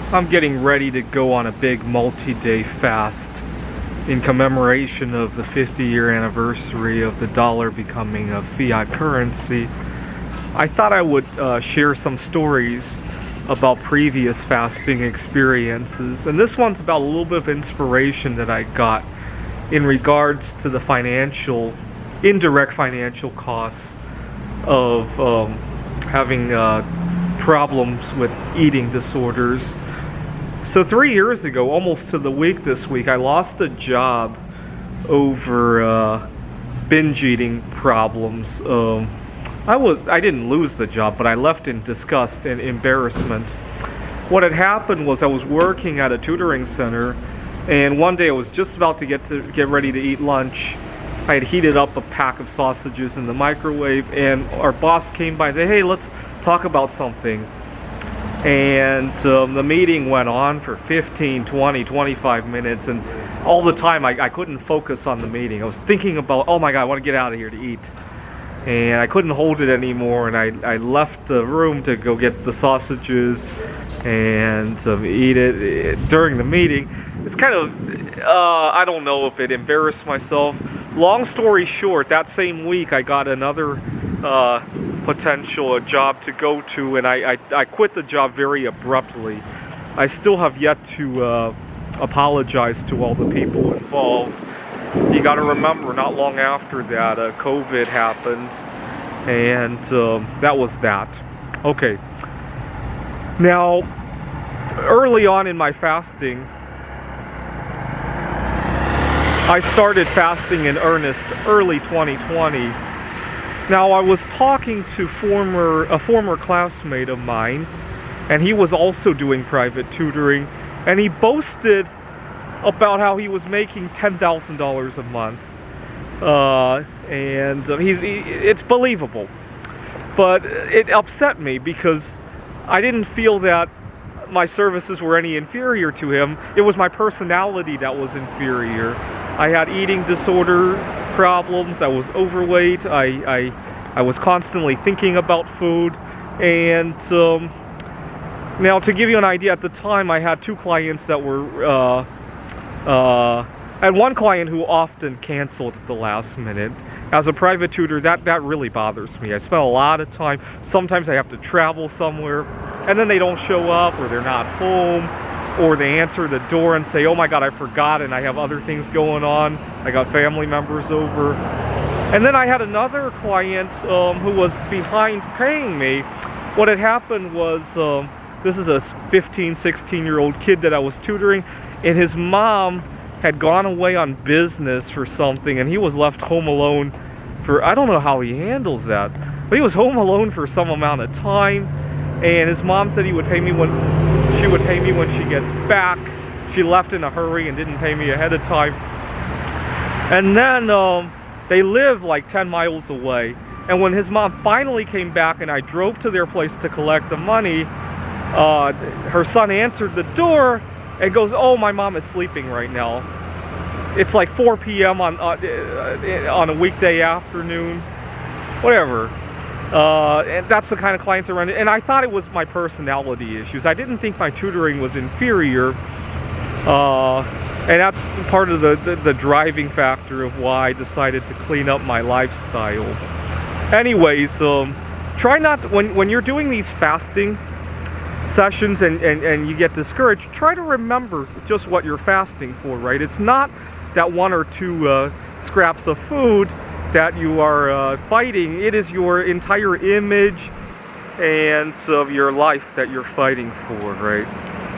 I'm getting ready to go on a big multi-day fast in commemoration of the 50-year anniversary of the dollar becoming a fiat currency. I thought I would share some stories about previous fasting experiences, and this one's about a little bit of inspiration that I got in regards to the indirect financial costs of having problems with eating disorders. So 3 years ago, almost to the week this week, I lost a job over binge eating problems. I didn't lose the job, but I left in disgust and embarrassment. What had happened was I was working at a tutoring center, and one day I was just about to get ready to eat lunch. I had heated up a pack of sausages in the microwave, and our boss came by and said, "Hey, let's talk about something." And the meeting went on for 15, 20, 25 minutes, and all the time I couldn't focus on the meeting. I was thinking about, oh my God, I want to get out of here to eat. And I couldn't hold it anymore, and I left the room to go get the sausages and eat it during the meeting. It's kind of, I don't know if it embarrassed myself. Long story short, that same week I got another potential job to go to, and I quit the job very abruptly. I still have yet to apologize to all the people involved. You got to remember, not long after that, COVID happened, and that was that. Okay. Now, early on in my fasting, I started fasting in earnest early 2020. Now, I was talking to a former classmate of mine, and he was also doing private tutoring, and he boasted about how he was making $10,000 a month, and it's believable. But it upset me because I didn't feel that my services were any inferior to him. It was my personality that was inferior. I had eating disorder problems. I was overweight. I was constantly thinking about food, and now to give you an idea, at the time I had two clients that were and one client who often canceled at the last minute. As a private tutor, that really bothers me. I spend a lot of time. Sometimes I have to travel somewhere, and then they don't show up, or they're not home, or they answer the door and say, "Oh my God, I forgot," and I have other things going on. I got family members over. And then I had another client who was behind paying me. What had happened was, this is a 15, 16-year-old kid that I was tutoring, and his mom had gone away on business for something, and he was left home alone for, I don't know how he handles that, but he was home alone for some amount of time, and his mom said she would pay me when she gets back. She left in a hurry and didn't pay me ahead of time. And then they live like 10 miles away, and when his mom finally came back and I drove to their place to collect the money, her son answered the door and goes, "Oh, my mom is sleeping right now." It's like 4 p.m. on a weekday afternoon, whatever. And that's the kind of clients around it. And I thought it was my personality issues. I didn't think my tutoring was inferior. And that's part of the driving factor of why I decided to clean up my lifestyle. Anyways, try not, when you're doing these fasting sessions and you get discouraged, try to remember just what you're fasting for, right? It's not that one or two scraps of food that you are fighting. It is your entire image and of your life that you're fighting for, right?